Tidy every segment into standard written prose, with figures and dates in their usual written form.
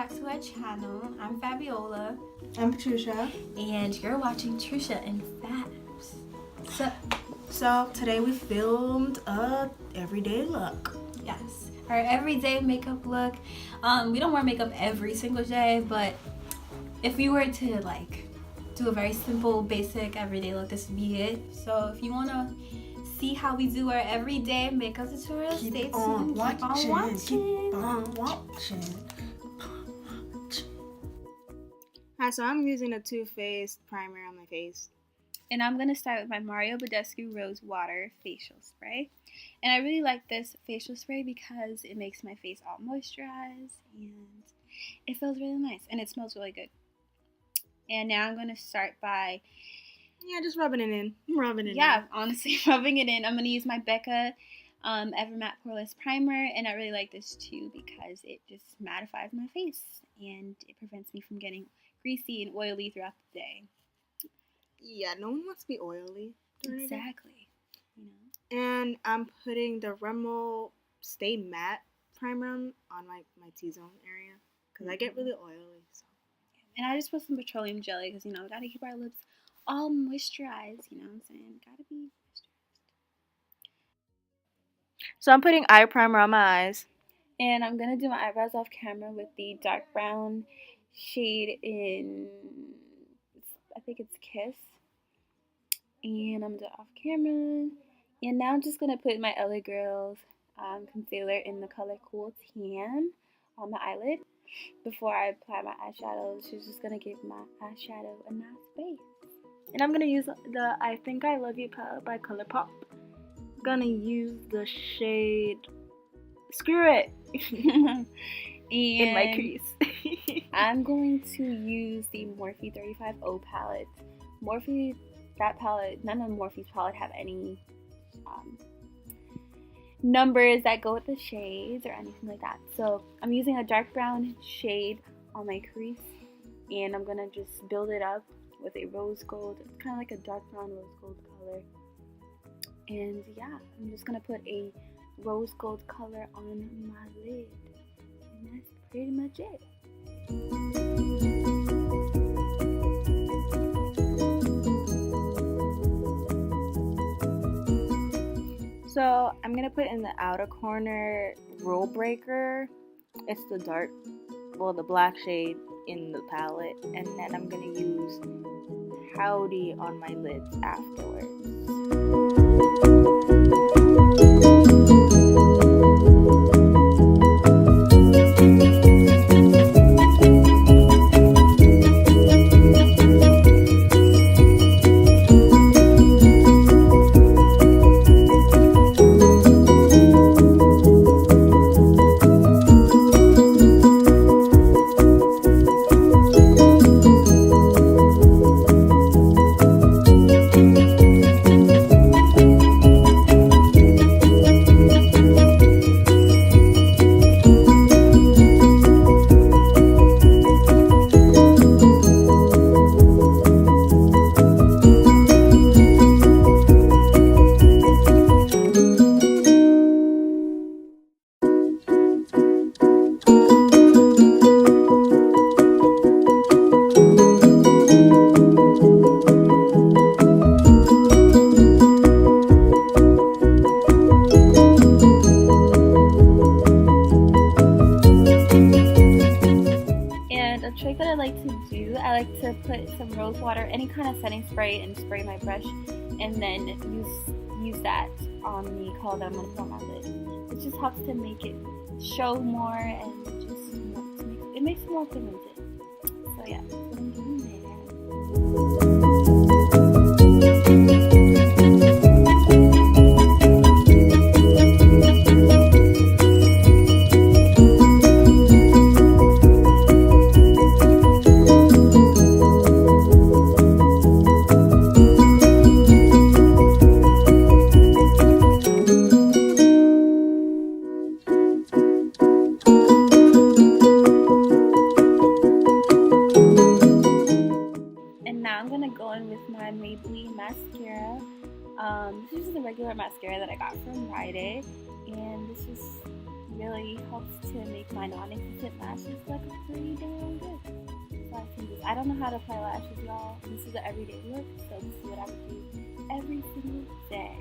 back to our channel. I'm Fabiola. I'm Petrucia. And you're watching Trucia and Fabs. So today we filmed a everyday look. Yes, our everyday makeup look. We don't wear makeup every single day, but if we were to like do a very simple, basic everyday look, this would be it. So if you wanna see how we do our everyday makeup tutorial, stay tuned. Keep on watching. Hi, so I'm using a Too Faced primer on my face. And I'm gonna start with my Mario Badescu Rose Water facial spray. And I really like this facial spray because it makes my face all moisturized and it feels really nice and it smells really good. And now I'm gonna start by just rubbing it in. Honestly, rubbing it in. I'm gonna use my Becca Ever Matte Poreless Primer, and I really like this too because it just mattifies my face and it prevents me from getting greasy and oily throughout the day. Yeah, no one wants to be oily. Exactly. You know. And I'm putting the Rimmel Stay Matte primer on my T-zone area because I get really oily. So. And I just put some petroleum jelly because, you know, we gotta keep our lips all moisturized. You know what I'm saying? Gotta be moisturized. So I'm putting eye primer on my eyes. And I'm gonna do my eyebrows off camera with the dark brown shade in, I think it's Kiss. And I'm gonna do it off camera. And now I'm just gonna put my LA Girls concealer in the color Cool Tan on my eyelid. Before I apply my eyeshadow, she's just gonna give my eyeshadow a nice base. And I'm gonna use the I Think I Love You palette by ColourPop. I'm gonna use the shade Screw It in my crease. I'm going to use the Morphe 35O palette. Morphe, that palette, none of Morphe's palette have any numbers that go with the shades or anything like that. So I'm using a dark brown shade on my crease, and I'm gonna just build it up with a rose gold. It's kind of like a dark brown rose gold color. And yeah, I'm just gonna put a rose gold color on my lid, and that's pretty much it. So I'm gonna put in the outer corner Rule Breaker. It's the black shade in the palette, and then I'm gonna use Howdy on my lids afterwards. I like to put some rose water, any kind of setting spray, and spray my brush, and then use that on the color that I'm going to put on my lid. It just helps to make it show more, and just it makes it more pigmented. So yeah, that's what I'm doing there. My Maybelline mascara. This is the regular mascara that I got from Rite Aid, and this just really helps to make my non-existent lashes look pretty damn good. So I don't know how to apply lashes, y'all. This is an everyday look, so this is what I would do every single day.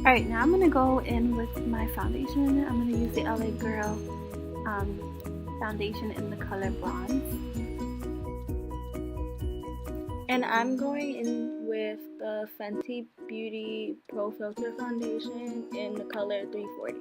Alright, now I'm going to go in with my foundation. I'm going to use the LA Girl foundation in the color Bronze. And I'm going in with the Fenty Beauty Pro Filter Foundation in the color 340.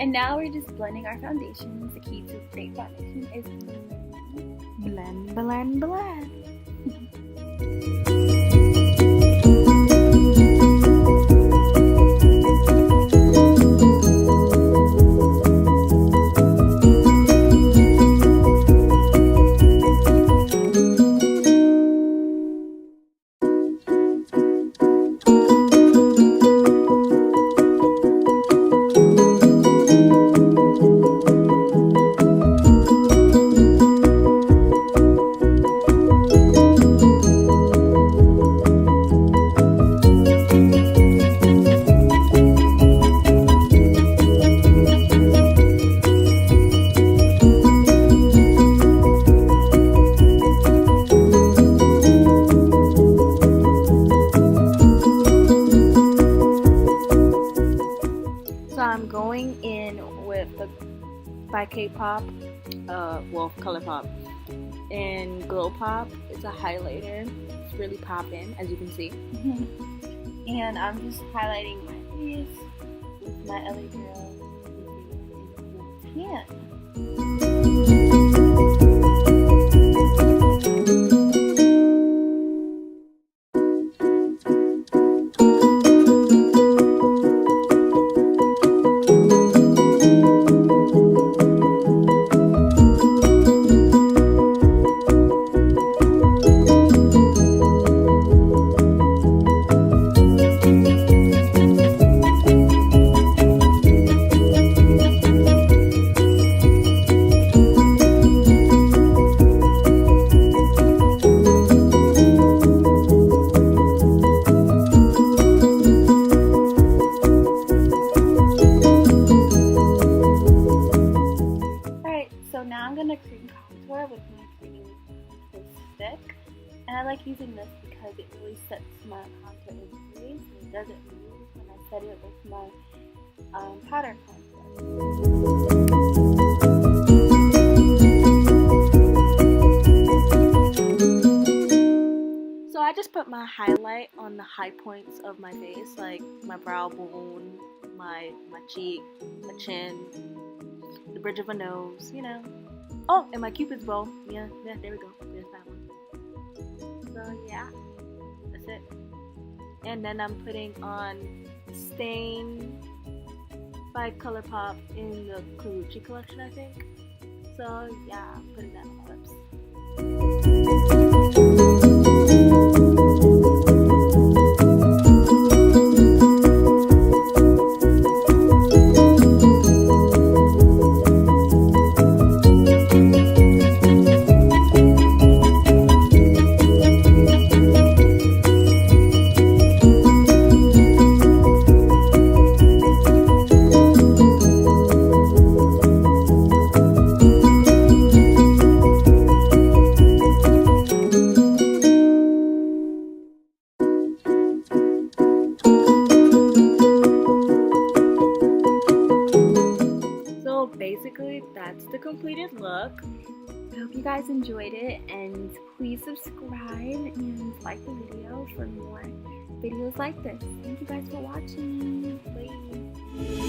Now we're just blending our foundation. The key to great foundation is Blend, blend, blend. So I'm going in with the by K-pop, ColourPop, and Glow Pop. It's a highlighter. It's really popping, as you can see. And I'm just highlighting my face with my LA Girl tan. So now I'm going to cream contour with my cream stick. And I like using this because it really sets my contour in place and it doesn't move when I set it with my powder contour. So I just put my highlight on the high points of my face, like my brow bone, my cheek, my chin, the bridge of a nose, you know. Oh, and my Cupid's bow. Yeah, there we go. There's that one. So yeah, that's it. And then I'm putting on Stain by ColourPop in the Trucia collection, I think. So yeah, I'm putting that on my lips. Basically, that's the completed look. I hope you guys enjoyed it, and please subscribe and like the video for more videos like this. Thank you guys for watching. Bye.